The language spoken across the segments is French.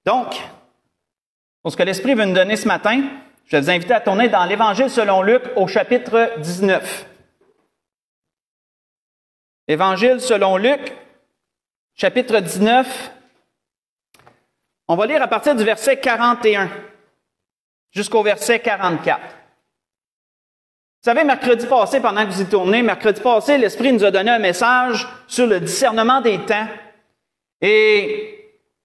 Donc, pour ce que l'Esprit veut nous donner ce matin, je vais vous inviter à tourner dans l'Évangile selon Luc au chapitre 19. Évangile selon Luc, chapitre 19. On va lire à partir du verset 41 jusqu'au verset 44. Vous savez, mercredi passé, pendant que vous y tournez, mercredi passé, l'Esprit nous a donné un message sur le discernement des temps. Et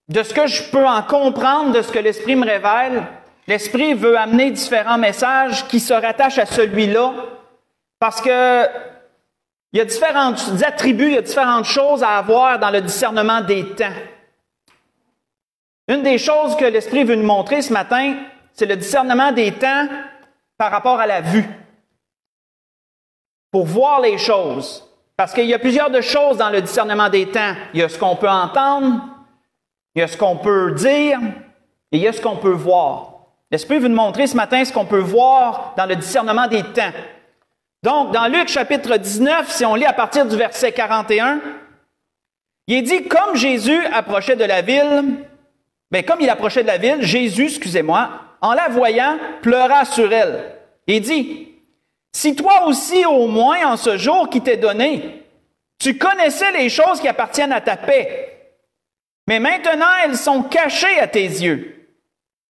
de ce que je peux en comprendre, de ce que l'Esprit me révèle, l'Esprit veut amener différents messages qui se rattachent à celui-là, parce que il y a différents attributs, il y a différentes choses à avoir dans le discernement des temps. Une des choses que l'Esprit veut nous montrer ce matin, c'est le discernement des temps par rapport à la vue. Pour voir les choses. Parce qu'il y a plusieurs de choses dans le discernement des temps. Il y a ce qu'on peut entendre, il y a ce qu'on peut dire, et il y a ce qu'on peut voir. L'Esprit veut nous montrer ce matin ce qu'on peut voir dans le discernement des temps. Donc, dans Luc chapitre 19, si on lit à partir du verset 41, il est dit, comme Jésus approchait de la ville, comme il approchait de la ville, Jésus, en la voyant, pleura sur elle. Il dit, si toi aussi, au moins en ce jour qui t'est donné, tu connaissais les choses qui appartiennent à ta paix, mais maintenant elles sont cachées à tes yeux.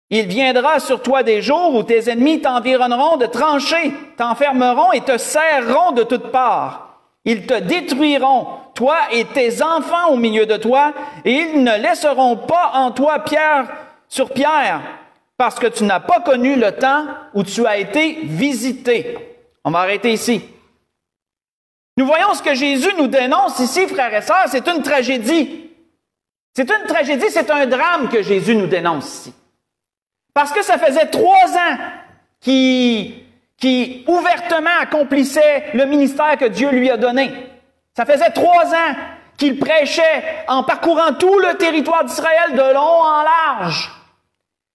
Il viendra sur toi des jours où tes ennemis t'environneront de tranchées, t'enfermeront et te serreront de toutes parts. Ils te détruiront, toi et tes enfants au milieu de toi, et ils ne laisseront pas en toi pierre sur pierre, parce que tu n'as pas connu le temps où tu as été visité. On va arrêter ici. Nous voyons ce que Jésus nous dénonce ici, frères et sœurs, c'est une tragédie. C'est une tragédie, c'est un drame que Jésus nous dénonce ici. Parce que ça faisait 3 ans qu'il ouvertement accomplissait le ministère que Dieu lui a donné. Ça faisait 3 ans qu'il prêchait en parcourant tout le territoire d'Israël de long en large,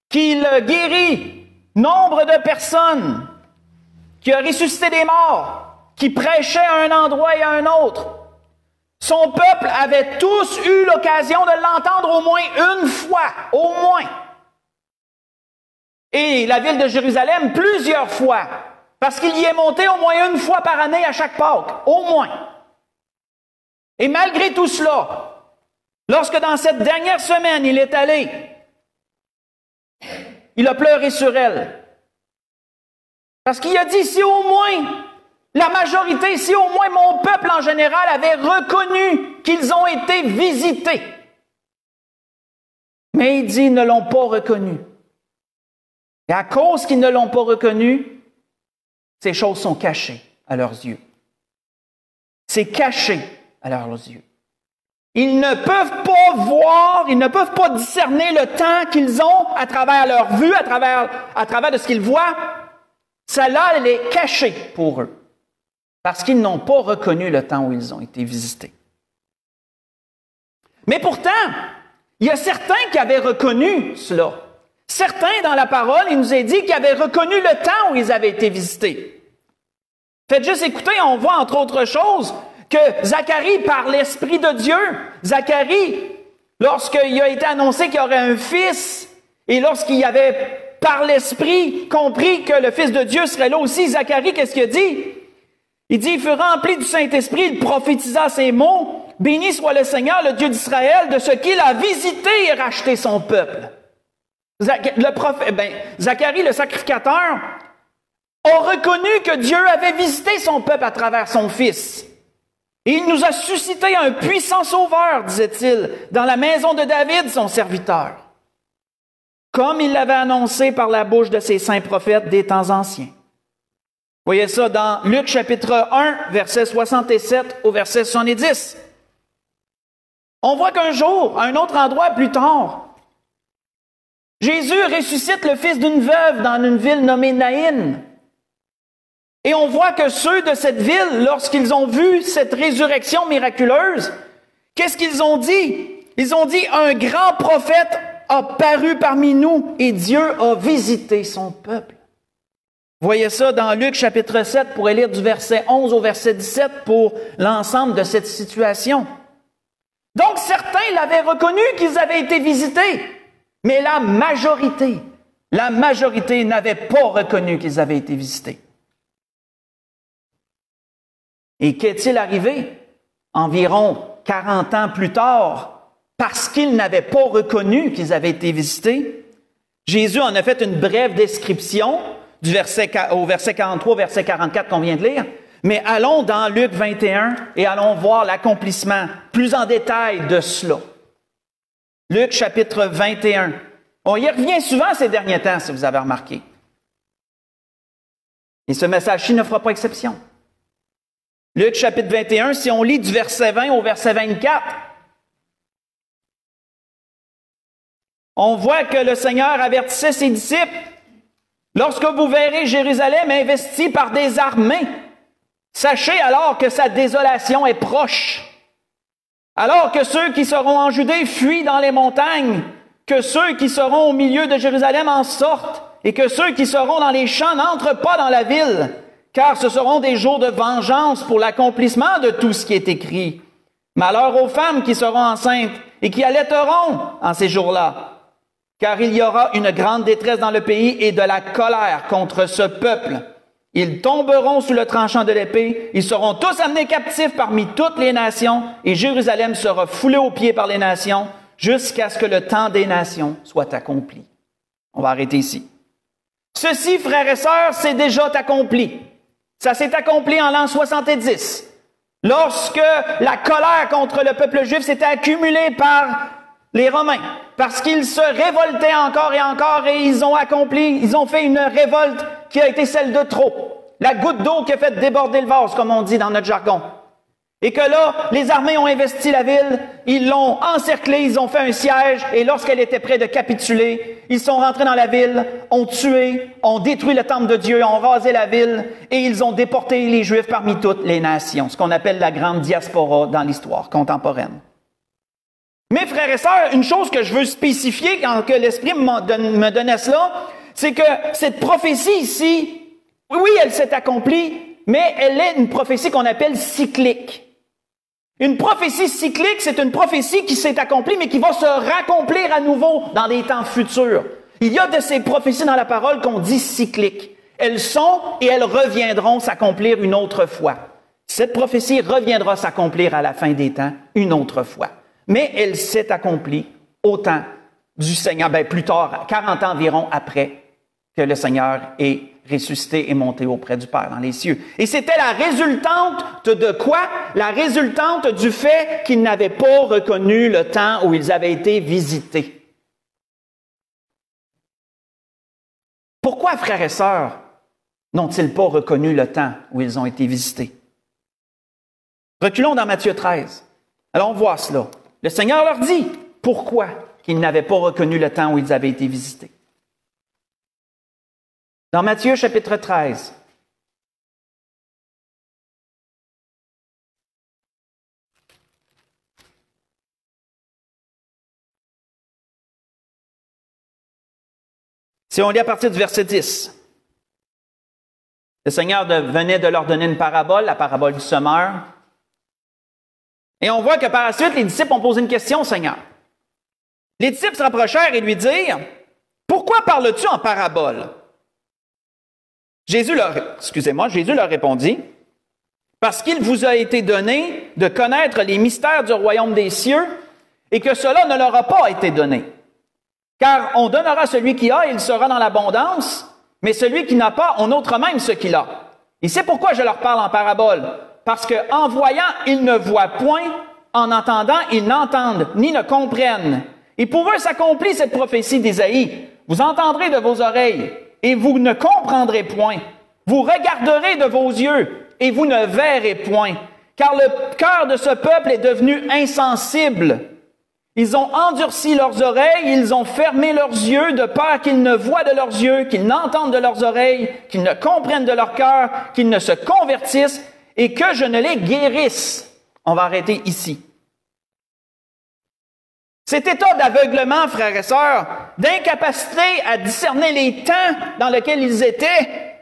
qu'il guérit nombre de personnes, qui a ressuscité des morts, qui prêchait à un endroit et à un autre. Son peuple avait tous eu l'occasion de l'entendre au moins une fois, au moins. Et la ville de Jérusalem plusieurs fois, parce qu'il y est monté au moins une fois par année à chaque Pâques, au moins. Et malgré tout cela, lorsque dans cette dernière semaine il est allé, il a pleuré sur elle. Parce qu'il a dit, si au moins la majorité, si au moins mon peuple en général avait reconnu qu'ils ont été visités. Mais il dit, ils ne l'ont pas reconnu. Et à cause qu'ils ne l'ont pas reconnu, ces choses sont cachées à leurs yeux. C'est caché à leurs yeux. Ils ne peuvent pas voir, ils ne peuvent pas discerner le temps qu'ils ont à travers leur vue, à travers de ce qu'ils voient. Cela, elle est cachée pour eux, parce qu'ils n'ont pas reconnu le temps où ils ont été visités. Mais pourtant, il y a certains qui avaient reconnu cela. Certains, dans la parole, il nous est dit qu'ils avaient reconnu le temps où ils avaient été visités. Faites juste écouter, on voit entre autres choses que Zacharie, par l'Esprit de Dieu, Zacharie, lorsqu'il a été annoncé qu'il y aurait un fils, et lorsqu'il avait par l'Esprit compris que le Fils de Dieu serait là aussi, Zacharie, qu'est-ce qu'il a dit? Il dit, il fut rempli du Saint-Esprit, il prophétisa ces mots, « Béni soit le Seigneur, le Dieu d'Israël, de ce qu'il a visité et racheté son peuple. » Zacharie, le sacrificateur, a reconnu que Dieu avait visité son peuple à travers son Fils. Et il nous a suscité un puissant sauveur, disait-il, dans la maison de David, son serviteur, comme il l'avait annoncé par la bouche de ses saints prophètes des temps anciens. Vous voyez ça dans Luc chapitre 1, verset 67 au verset 70. On voit qu'un jour, à un autre endroit plus tard, Jésus ressuscite le fils d'une veuve dans une ville nommée Naïn. Et on voit que ceux de cette ville, lorsqu'ils ont vu cette résurrection miraculeuse, qu'est-ce qu'ils ont dit? Ils ont dit, un grand prophète a paru parmi nous et Dieu a visité son peuple. Vous voyez ça dans Luc chapitre 7, pour lire du verset 11 au verset 17 pour l'ensemble de cette situation. Donc certains l'avaient reconnu qu'ils avaient été visités, Mais la majorité n'avait pas reconnu qu'ils avaient été visités. Et qu'est-il arrivé? Environ 40 ans plus tard, parce qu'ils n'avaient pas reconnu qu'ils avaient été visités, Jésus en a fait une brève description au verset 43, au verset 44 qu'on vient de lire. Mais allons dans Luc 21 et allons voir l'accomplissement plus en détail de cela. Luc chapitre 21. On y revient souvent ces derniers temps, si vous avez remarqué. Et ce message-ci ne fera pas exception. Luc chapitre 21, si on lit du verset 20 au verset 24, on voit que le Seigneur avertissait ses disciples. Lorsque vous verrez Jérusalem investie par des armées, sachez alors que sa désolation est proche. Alors que ceux qui seront en Judée fuient dans les montagnes, que ceux qui seront au milieu de Jérusalem en sortent, et que ceux qui seront dans les champs n'entrent pas dans la ville, car ce seront des jours de vengeance pour l'accomplissement de tout ce qui est écrit. Malheur aux femmes qui seront enceintes et qui allaiteront en ces jours-là, car il y aura une grande détresse dans le pays et de la colère contre ce peuple. Ils tomberont sous le tranchant de l'épée, ils seront tous amenés captifs parmi toutes les nations, et Jérusalem sera foulée aux pieds par les nations, jusqu'à ce que le temps des nations soit accompli. On va arrêter ici. Ceci, frères et sœurs, c'est déjà accompli. Ça s'est accompli en l'an 70, lorsque la colère contre le peuple juif s'était accumulée par les Romains, parce qu'ils se révoltaient encore et ils ont fait une révolte qui a été celle de trop. La goutte d'eau qui a fait déborder le vase, comme on dit dans notre jargon. Et que là, les armées ont investi la ville, ils l'ont encerclée, ils ont fait un siège, et lorsqu'elle était près de capituler, ils sont rentrés dans la ville, ont tué, ont détruit le temple de Dieu, ont rasé la ville, et ils ont déporté les Juifs parmi toutes les nations, ce qu'on appelle la grande diaspora dans l'histoire contemporaine. Mes frères et sœurs, une chose que je veux spécifier quand que l'Esprit me donnait cela, c'est que cette prophétie ici, oui, elle s'est accomplie, mais elle est une prophétie qu'on appelle cyclique. Une prophétie cyclique, c'est une prophétie qui s'est accomplie, mais qui va se raccomplir à nouveau dans des temps futurs. Il y a de ces prophéties dans la parole qu'on dit cycliques. Elles sont et elles reviendront s'accomplir une autre fois. Cette prophétie reviendra s'accomplir à la fin des temps une autre fois. Mais elle s'est accomplie au temps du Seigneur, plus tard, 40 ans environ après que le Seigneur est ressuscité et monté auprès du Père dans les cieux. Et c'était la résultante de quoi? La résultante du fait qu'ils n'avaient pas reconnu le temps où ils avaient été visités. Pourquoi, frères et sœurs, n'ont-ils pas reconnu le temps où ils ont été visités? Reculons dans Matthieu 13. Alors on voit cela. Le Seigneur leur dit pourquoi qu'ils n'avaient pas reconnu le temps où ils avaient été visités. Dans Matthieu chapitre 13, si on lit à partir du verset 10, le Seigneur venait de leur donner une parabole, la parabole du semeur. Et on voit que par la suite, les disciples ont posé une question au Seigneur. Les disciples se rapprochèrent et lui dirent, « Pourquoi parles-tu en parabole? » Jésus leur répondit, « Parce qu'il vous a été donné de connaître les mystères du royaume des cieux et que cela ne leur a pas été donné. Car on donnera à celui qui a et il sera dans l'abondance, mais celui qui n'a pas, on ôtera même ce qu'il a. Et c'est pourquoi je leur parle en parabole. Parce qu'en voyant, ils ne voient point, en entendant, ils n'entendent, ni ne comprennent. Et pour eux s'accomplit cette prophétie d'Ésaïe. Vous entendrez de vos oreilles, et vous ne comprendrez point. Vous regarderez de vos yeux, et vous ne verrez point. Car le cœur de ce peuple est devenu insensible. Ils ont endurci leurs oreilles, ils ont fermé leurs yeux, de peur qu'ils ne voient de leurs yeux, qu'ils n'entendent de leurs oreilles, qu'ils ne comprennent de leur cœur, qu'ils ne se convertissent, et que je ne les guérisse. On va arrêter ici. Cet état d'aveuglement, frères et sœurs, d'incapacité à discerner les temps dans lesquels ils étaient,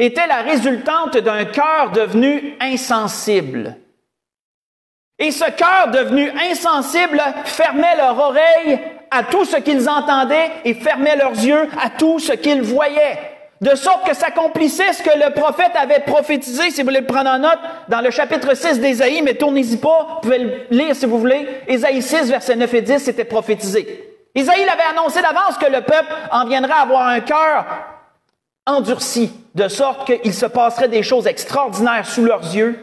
était la résultante d'un cœur devenu insensible. Et ce cœur devenu insensible fermait leur oreille à tout ce qu'ils entendaient et fermaient leurs yeux à tout ce qu'ils voyaient. De sorte que s'accomplissait ce que le prophète avait prophétisé, si vous voulez le prendre en note, dans le chapitre 6 d'Ésaïe, mais tournez-y pas, vous pouvez le lire si vous voulez. Ésaïe 6, versets 9 et 10, c'était prophétisé. Ésaïe avait annoncé d'avance que le peuple en viendrait à avoir un cœur endurci, de sorte qu'il se passerait des choses extraordinaires sous leurs yeux,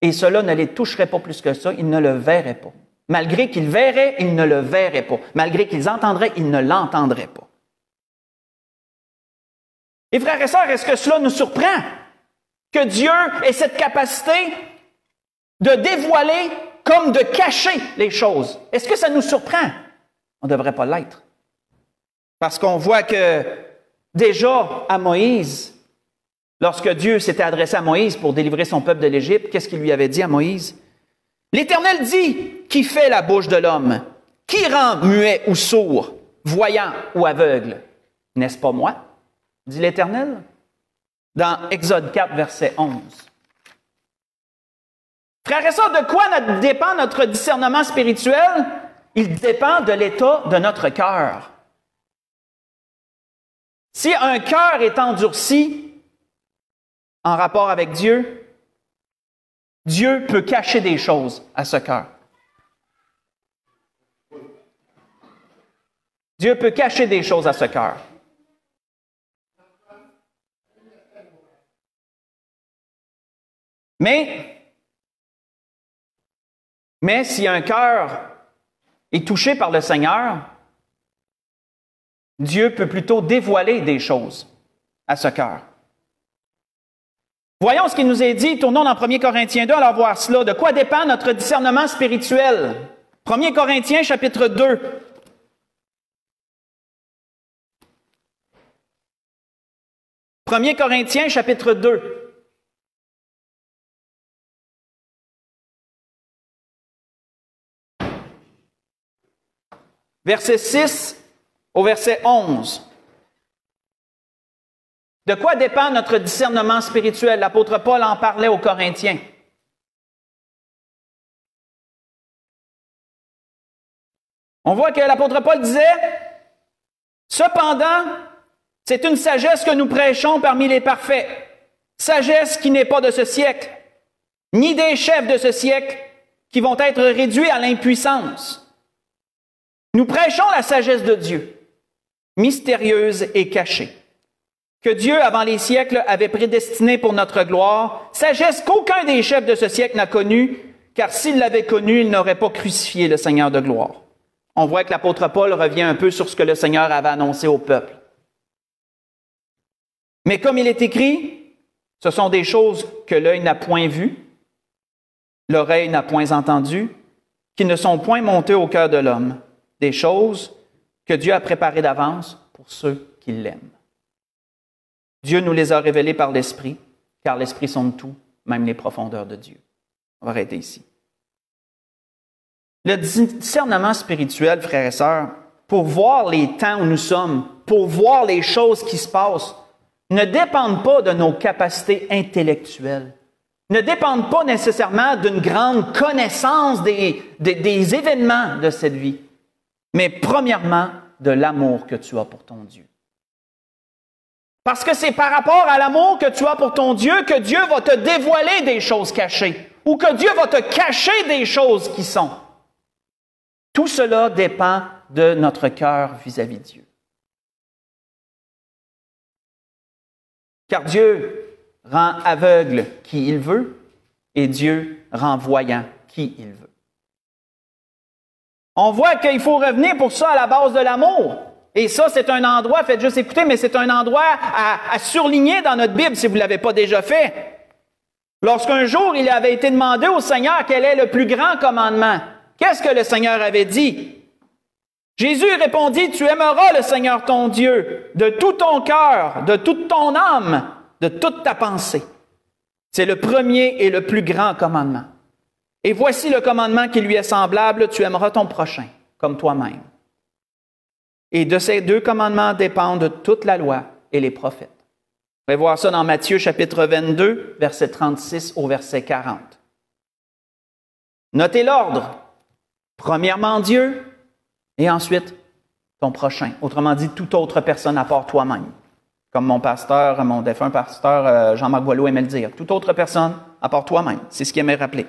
et cela ne les toucherait pas plus que ça, ils ne le verraient pas. Malgré qu'ils verraient, ils ne le verraient pas. Malgré qu'ils entendraient, ils ne l'entendraient pas. Et frères et sœurs, est-ce que cela nous surprend? Que Dieu ait cette capacité de dévoiler comme de cacher les choses. Est-ce que ça nous surprend? On ne devrait pas l'être. Parce qu'on voit que déjà à Moïse, lorsque Dieu s'était adressé à Moïse pour délivrer son peuple de l'Égypte, qu'est-ce qu'il lui avait dit à Moïse? L'Éternel dit, qui fait la bouche de l'homme? Qui rend muet ou sourd, voyant ou aveugle? N'est-ce pas moi? Dit l'Éternel, dans Exode 4, verset 11. Frères et sœurs, de quoi dépend notre discernement spirituel? Il dépend de l'état de notre cœur. Si un cœur est endurci en rapport avec Dieu, Dieu peut cacher des choses à ce cœur. Dieu peut cacher des choses à ce cœur. Mais si un cœur est touché par le Seigneur, Dieu peut plutôt dévoiler des choses à ce cœur. Voyons ce qu'il nous est dit. Tournons dans 1 Corinthiens 2, allons voir cela. De quoi dépend notre discernement spirituel? 1 Corinthiens, chapitre 2. « 1 Corinthiens, chapitre 2. Verset 6 au verset 11. De quoi dépend notre discernement spirituel? L'apôtre Paul en parlait aux Corinthiens. On voit que l'apôtre Paul disait, « Cependant, c'est une sagesse que nous prêchons parmi les parfaits, sagesse qui n'est pas de ce siècle, ni des chefs de ce siècle qui vont être réduits à l'impuissance. Nous prêchons la sagesse de Dieu, mystérieuse et cachée, que Dieu, avant les siècles, avait prédestinée pour notre gloire, sagesse qu'aucun des chefs de ce siècle n'a connue, car s'il l'avait connue, il n'aurait pas crucifié le Seigneur de gloire. » On voit que l'apôtre Paul revient un peu sur ce que le Seigneur avait annoncé au peuple. Mais comme il est écrit, ce sont des choses que l'œil n'a point vues, l'oreille n'a point entendues, qui ne sont point montées au cœur de l'homme, des choses que Dieu a préparées d'avance pour ceux qui l'aiment. Dieu nous les a révélées par l'Esprit, car l'Esprit sonde tout, même les profondeurs de Dieu. On va arrêter ici. Le discernement spirituel, frères et sœurs, pour voir les temps où nous sommes, pour voir les choses qui se passent, ne dépendent pas de nos capacités intellectuelles, ne dépendent pas nécessairement d'une grande connaissance des événements de cette vie, mais premièrement de l'amour que tu as pour ton Dieu. Parce que c'est par rapport à l'amour que tu as pour ton Dieu que Dieu va te dévoiler des choses cachées, ou que Dieu va te cacher des choses qui sont. Tout cela dépend de notre cœur vis-à-vis de Dieu. Car Dieu rend aveugle qui il veut et Dieu rend voyant qui il veut. On voit qu'il faut revenir pour ça à la base de l'amour. Et ça, c'est un endroit, faites juste écouter, mais c'est un endroit à surligner dans notre Bible si vous ne l'avez pas déjà fait. Lorsqu'un jour, il avait été demandé au Seigneur quel est le plus grand commandement, qu'est-ce que le Seigneur avait dit? Jésus répondit, « Tu aimeras le Seigneur ton Dieu de tout ton cœur, de toute ton âme, de toute ta pensée. » C'est le premier et le plus grand commandement. Et voici le commandement qui lui est semblable, « Tu aimeras ton prochain comme toi-même. » Et de ces deux commandements dépendent toute la loi et les prophètes. On va voir ça dans Matthieu chapitre 22, verset 36 au verset 40. Notez l'ordre. Premièrement Dieu, Et ensuite, ton prochain. Autrement dit, toute autre personne à part toi-même. Comme mon défunt pasteur Jean-Marc Boileau aimait le dire. Toute autre personne à part toi-même. C'est ce qu'il aimait rappeler.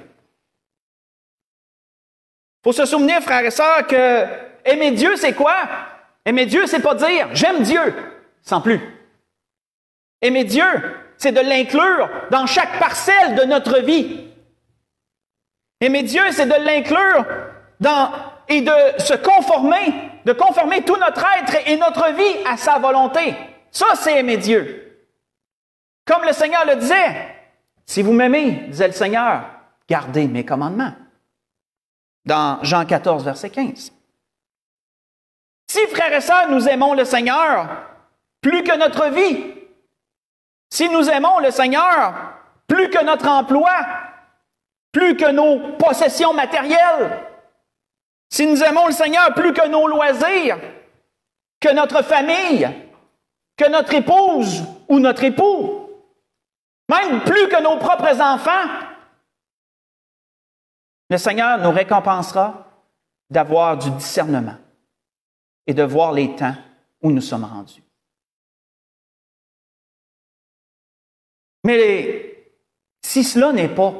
Il faut se souvenir, frères et sœurs, que aimer Dieu, c'est quoi? Aimer Dieu, c'est pas dire « j'aime Dieu », sans plus. Aimer Dieu, c'est de l'inclure dans chaque parcelle de notre vie. Aimer Dieu, c'est de l'inclure et de se conformer, de conformer tout notre être et notre vie à sa volonté. Ça, c'est aimer Dieu. Comme le Seigneur le disait, « Si vous m'aimez, disait le Seigneur, gardez mes commandements. » Dans Jean 14, verset 15. Si, frères et sœurs, nous aimons le Seigneur plus que notre vie, si nous aimons le Seigneur plus que notre emploi, plus que nos possessions matérielles, si nous aimons le Seigneur plus que nos loisirs, que notre famille, que notre épouse ou notre époux, même plus que nos propres enfants, le Seigneur nous récompensera d'avoir du discernement et de voir les temps où nous sommes rendus. Mais si cela n'est pas,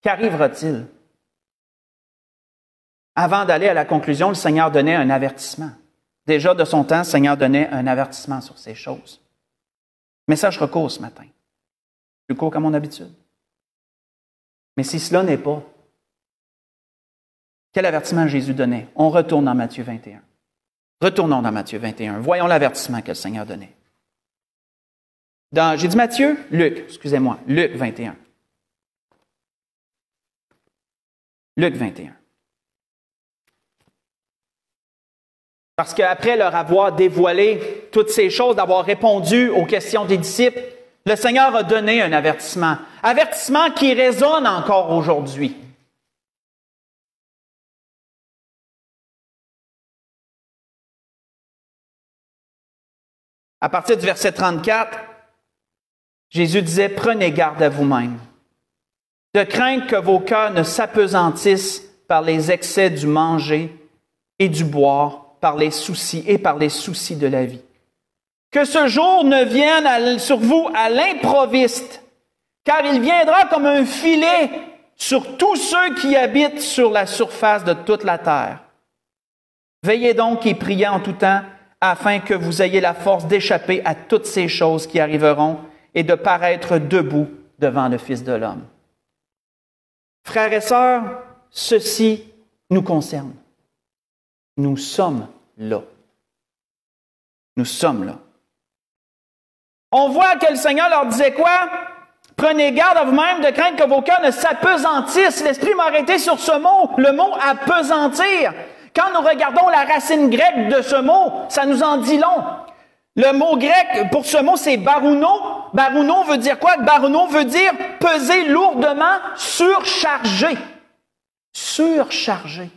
qu'arrivera-t-il? Avant d'aller à la conclusion, le Seigneur donnait un avertissement. Déjà de son temps, le Seigneur donnait un avertissement sur ces choses. Message recourt ce matin. Plus court qu'à mon habitude. Mais si cela n'est pas, quel avertissement Jésus donnait? On retourne dans Matthieu 21. Retournons dans Matthieu 21. Voyons l'avertissement que le Seigneur donnait. J'ai dit Matthieu? Luc 21. Luc 21. Parce qu'après leur avoir dévoilé toutes ces choses, d'avoir répondu aux questions des disciples, le Seigneur a donné un avertissement. Avertissement qui résonne encore aujourd'hui. À partir du verset 34, Jésus disait « Prenez garde à vous-même, de craindre que vos cœurs ne s'apesantissent par les excès du manger et du boire, par les soucis de la vie. Que ce jour ne vienne sur vous à l'improviste, car il viendra comme un filet sur tous ceux qui habitent sur la surface de toute la terre. Veillez donc et priez en tout temps, afin que vous ayez la force d'échapper à toutes ces choses qui arriveront et de paraître debout devant le Fils de l'homme. » Frères et sœurs, ceci nous concerne. Nous sommes là. Nous sommes là. On voit que le Seigneur leur disait quoi? Prenez garde à vous-même de craindre que vos cœurs ne s'apesantissent. L'Esprit m'a arrêté sur ce mot, le mot apesantir. Quand nous regardons la racine grecque de ce mot, ça nous en dit long. Le mot grec pour ce mot, c'est barouno. Barouno veut dire quoi? Barouno veut dire peser lourdement, surchargé. Surchargé.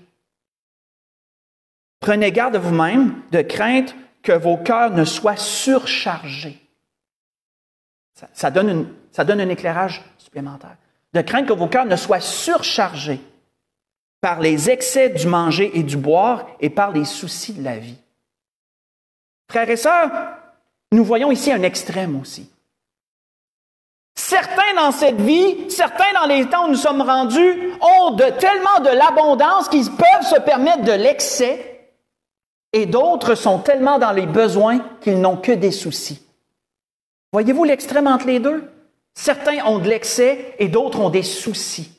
Prenez garde à vous-même de crainte que vos cœurs ne soient surchargés. Ça donne un éclairage supplémentaire. De crainte que vos cœurs ne soient surchargés par les excès du manger et du boire et par les soucis de la vie. Frères et sœurs, nous voyons ici un extrême aussi. Certains dans cette vie, certains dans les temps où nous sommes rendus, ont tellement de l'abondance qu'ils peuvent se permettre de l'excès, et d'autres sont tellement dans les besoins qu'ils n'ont que des soucis. Voyez-vous l'extrême entre les deux? Certains ont de l'excès et d'autres ont des soucis.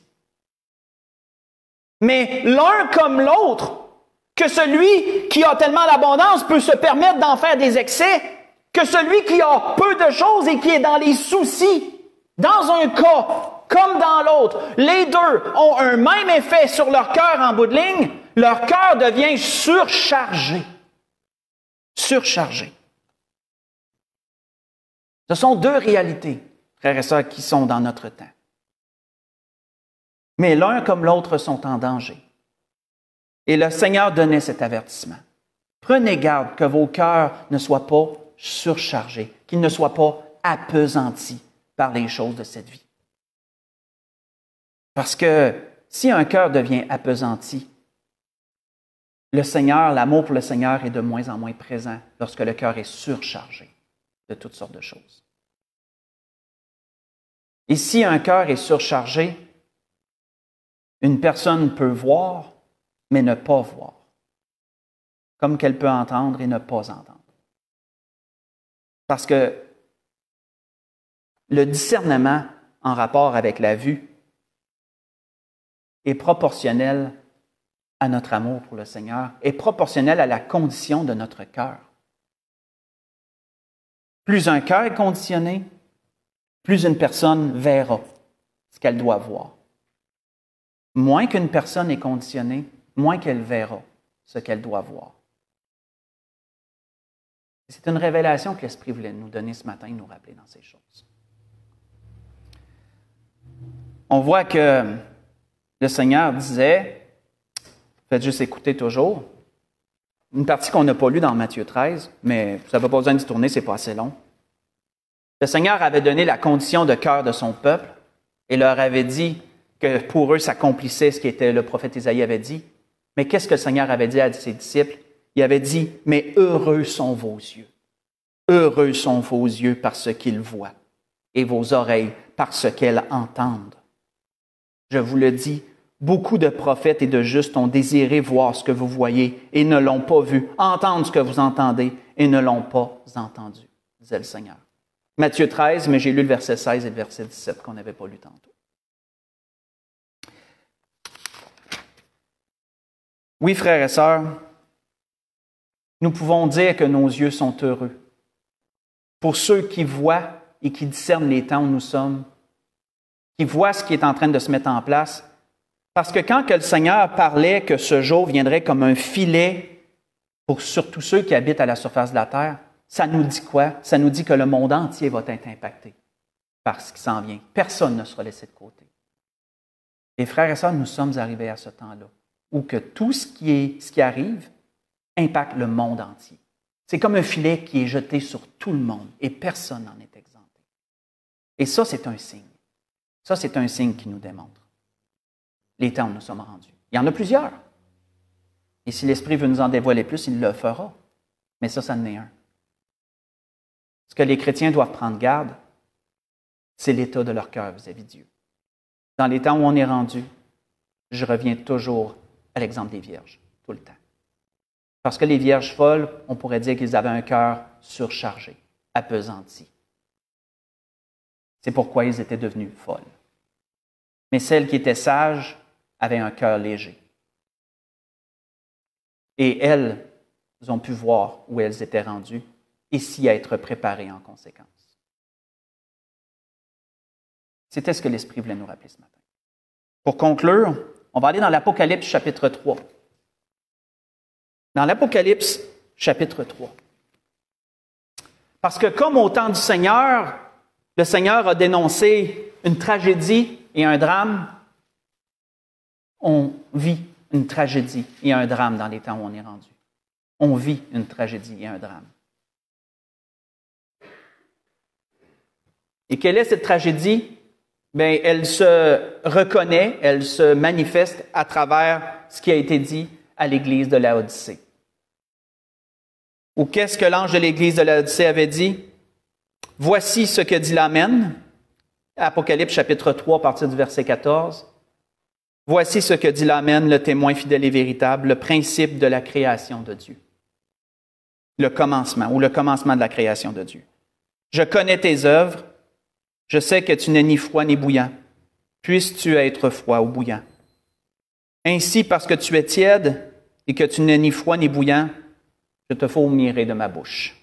Mais l'un comme l'autre, que celui qui a tellement d'abondance peut se permettre d'en faire des excès, que celui qui a peu de choses et qui est dans les soucis, dans un cas comme dans l'autre, les deux ont un même effet sur leur cœur en bout de ligne, leur cœur devient surchargé. Surchargé. Ce sont deux réalités, frères et sœurs, qui sont dans notre temps. Mais l'un comme l'autre sont en danger. Et le Seigneur donnait cet avertissement. Prenez garde que vos cœurs ne soient pas surchargés, qu'ils ne soient pas appesantis par les choses de cette vie. Parce que si un cœur devient appesanti, le Seigneur, l'amour pour le Seigneur est de moins en moins présent lorsque le cœur est surchargé de toutes sortes de choses. Et si un cœur est surchargé, une personne peut voir, mais ne pas voir, comme qu'elle peut entendre et ne pas entendre. Parce que le discernement en rapport avec la vue est proportionnel à notre amour pour le Seigneur, est proportionnel à la condition de notre cœur. Plus un cœur est conditionné, plus une personne verra ce qu'elle doit voir. Moins qu'une personne est conditionnée, moins qu'elle verra ce qu'elle doit voir. C'est une révélation que l'Esprit voulait nous donner ce matin, nous rappeler dans ces choses. On voit que le Seigneur disait, faites juste écouter toujours, une partie qu'on n'a pas lue dans Matthieu 13, mais ça n'a pas besoin d'y tourner, c'est pas assez long. Le Seigneur avait donné la condition de cœur de son peuple et leur avait dit que pour eux s'accomplissait ce qui était le prophète Isaïe avait dit. Mais qu'est-ce que le Seigneur avait dit à ses disciples? Il avait dit, mais heureux sont vos yeux. Heureux sont vos yeux parce qu'ils voient et vos oreilles parce qu'elles entendent. Je vous le dis, beaucoup de prophètes et de justes ont désiré voir ce que vous voyez et ne l'ont pas vu, entendre ce que vous entendez et ne l'ont pas entendu, disait le Seigneur. Matthieu 13, mais j'ai lu le verset 16 et le verset 17 qu'on n'avait pas lu tantôt. Oui, frères et sœurs, nous pouvons dire que nos yeux sont heureux. Pour ceux qui voient et qui discernent les temps où nous sommes, qui voient ce qui est en train de se mettre en place, parce que quand que le Seigneur parlait que ce jour viendrait comme un filet pour surtout ceux qui habitent à la surface de la terre, ça nous dit quoi? Ça nous dit que le monde entier va être impacté par ce qui s'en vient. Personne ne sera laissé de côté. Et frères et sœurs, nous sommes arrivés à ce temps-là, où que tout ce qui arrive impacte le monde entier. C'est comme un filet qui est jeté sur tout le monde et personne n'en est exempté. Et ça, c'est un signe. Ça, c'est un signe qui nous démontre les temps où nous sommes rendus. Il y en a plusieurs. Et si l'Esprit veut nous en dévoiler plus, il le fera. Mais ça en est un. Ce que les chrétiens doivent prendre garde, c'est l'état de leur cœur vis-à-vis de Dieu. Dans les temps où on est rendu, je reviens toujours à l'exemple des vierges, tout le temps. Parce que les vierges folles, on pourrait dire qu'ils avaient un cœur surchargé, appesanti. C'est pourquoi ils étaient devenus folles. Mais celles qui étaient sages avaient un cœur léger. Et elles ont pu voir où elles étaient rendues et s'y être préparées en conséquence. C'était ce que l'Esprit voulait nous rappeler ce matin. Pour conclure, on va aller dans l'Apocalypse chapitre 3. Dans l'Apocalypse chapitre 3. Parce que comme au temps du Seigneur, le Seigneur a dénoncé une tragédie et un drame, on vit une tragédie et un drame dans les temps où on est rendu. On vit une tragédie et un drame. Et quelle est cette tragédie? Bien, elle se reconnaît, elle se manifeste à travers ce qui a été dit à l'Église de Laodicée. Ou qu'est-ce que l'ange de l'Église de Laodicée avait dit? Voici ce que dit l'Amen, Apocalypse chapitre 3, à partir du verset 14. Voici ce que dit l'Amen, le témoin fidèle et véritable, le principe de la création de Dieu. Le commencement, ou le commencement de la création de Dieu. Je connais tes œuvres, je sais que tu n'es ni froid ni bouillant. Puisses-tu être froid ou bouillant? Ainsi, parce que tu es tiède et que tu n'es ni froid ni bouillant, je te fourmirai de ma bouche.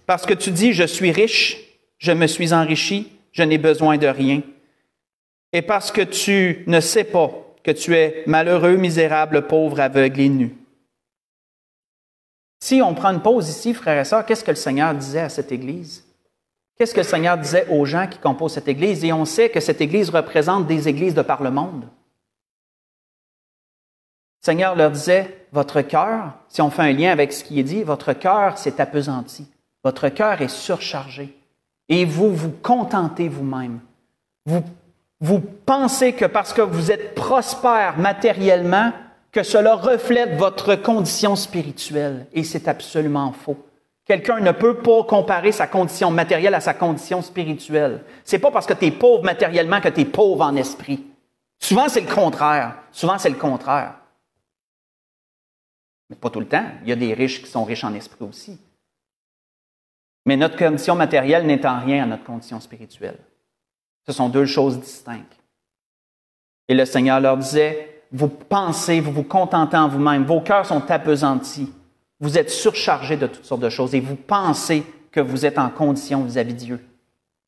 Parce que tu dis, je suis riche, je me suis enrichi, je n'ai besoin de rien. Et parce que tu ne sais pas que tu es malheureux, misérable, pauvre, aveugle et nu. Si on prend une pause ici, frères et sœurs, qu'est-ce que le Seigneur disait à cette Église? Qu'est-ce que le Seigneur disait aux gens qui composent cette Église? Et on sait que cette Église représente des églises de par le monde. Le Seigneur leur disait, votre cœur, si on fait un lien avec ce qui est dit, votre cœur s'est appesanti. Votre cœur est surchargé. Et vous vous contentez vous-même. Vous pensez que parce que vous êtes prospère matériellement, que cela reflète votre condition spirituelle. Et c'est absolument faux. Quelqu'un ne peut pas comparer sa condition matérielle à sa condition spirituelle. C'est pas parce que tu es pauvre matériellement que tu es pauvre en esprit. Souvent, c'est le contraire. Souvent, c'est le contraire. Mais pas tout le temps. Il y a des riches qui sont riches en esprit aussi. Mais notre condition matérielle n'est en rien à notre condition spirituelle. Ce sont deux choses distinctes. Et le Seigneur leur disait, vous pensez, vous vous contentez en vous-même, vos cœurs sont appesantis, vous êtes surchargés de toutes sortes de choses et vous pensez que vous êtes en condition vis-à-vis de Dieu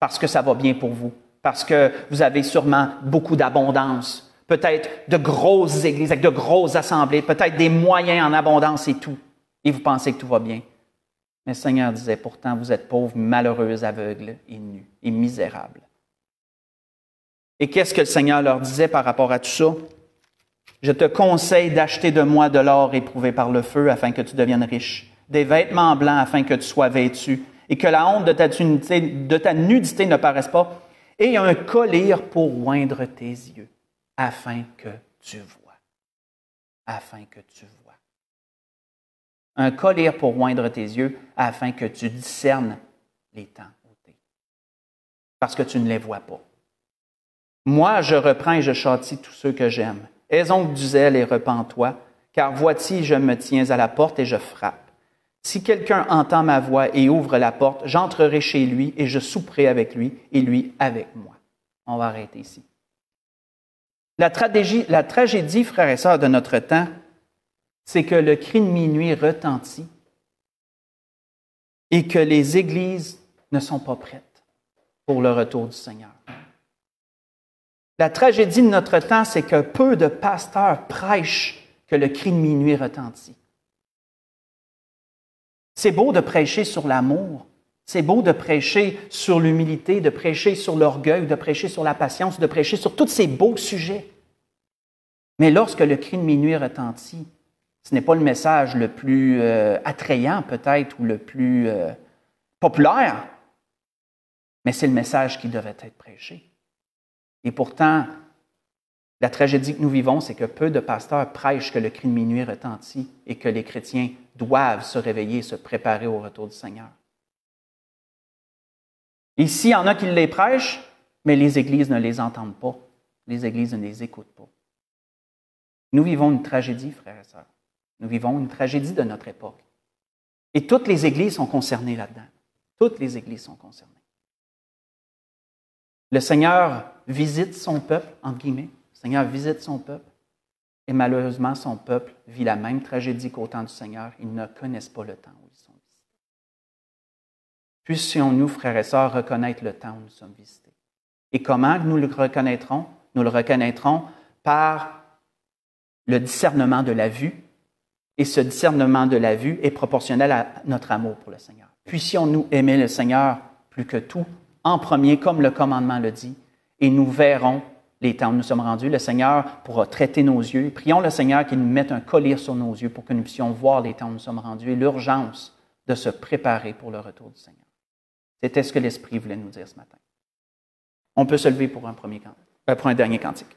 parce que ça va bien pour vous, parce que vous avez sûrement beaucoup d'abondance, peut-être de grosses églises avec de grosses assemblées, peut-être des moyens en abondance et tout, et vous pensez que tout va bien. Mais le Seigneur disait, pourtant, vous êtes pauvres, malheureux, aveugles et nus et misérables. Et qu'est-ce que le Seigneur leur disait par rapport à tout ça? Je te conseille d'acheter de moi de l'or éprouvé par le feu afin que tu deviennes riche, des vêtements blancs afin que tu sois vêtu et que la honte de ta nudité ne paraisse pas, et un collier pour oindre tes yeux afin que tu vois. Afin que tu vois. Un collier pour oindre tes yeux afin que tu discernes les temps ôtés. Parce que tu ne les vois pas. Moi, je reprends et je châtie tous ceux que j'aime. Aie donc du zèle et repens-toi, car voici, je me tiens à la porte et je frappe. Si quelqu'un entend ma voix et ouvre la porte, j'entrerai chez lui et je souperai avec lui et lui avec moi. On va arrêter ici. La tragédie, frères et sœurs, de notre temps, c'est que le cri de minuit retentit et que les églises ne sont pas prêtes pour le retour du Seigneur. La tragédie de notre temps, c'est que peu de pasteurs prêchent que le cri de minuit retentit. C'est beau de prêcher sur l'amour, c'est beau de prêcher sur l'humilité, de prêcher sur l'orgueil, de prêcher sur la patience, de prêcher sur tous ces beaux sujets. Mais lorsque le cri de minuit retentit, ce n'est pas le message le plus attrayant peut-être ou le plus populaire, mais c'est le message qui devait être prêché. Et pourtant, la tragédie que nous vivons, c'est que peu de pasteurs prêchent que le cri de minuit retentit et que les chrétiens doivent se réveiller et se préparer au retour du Seigneur. Ici, il y en a qui les prêchent, mais les églises ne les entendent pas. Les églises ne les écoutent pas. Nous vivons une tragédie, frères et sœurs. Nous vivons une tragédie de notre époque. Et toutes les églises sont concernées là-dedans. Toutes les églises sont concernées. Le Seigneur visite son peuple, entre guillemets. Le Seigneur visite son peuple. Et malheureusement, son peuple vit la même tragédie qu'au temps du Seigneur. Ils ne connaissent pas le temps où ils sont visités. Puissions-nous, frères et sœurs, reconnaître le temps où nous sommes visités. Et comment nous le reconnaîtrons? Nous le reconnaîtrons par le discernement de la vue. Et ce discernement de la vue est proportionnel à notre amour pour le Seigneur. Puissions-nous aimer le Seigneur plus que tout, en premier, comme le commandement le dit, et nous verrons les temps où nous sommes rendus. Le Seigneur pourra traiter nos yeux. Prions le Seigneur qu'il nous mette un collier sur nos yeux pour que nous puissions voir les temps où nous sommes rendus et l'urgence de se préparer pour le retour du Seigneur. C'était ce que l'Esprit voulait nous dire ce matin. On peut se lever pour un dernier cantique.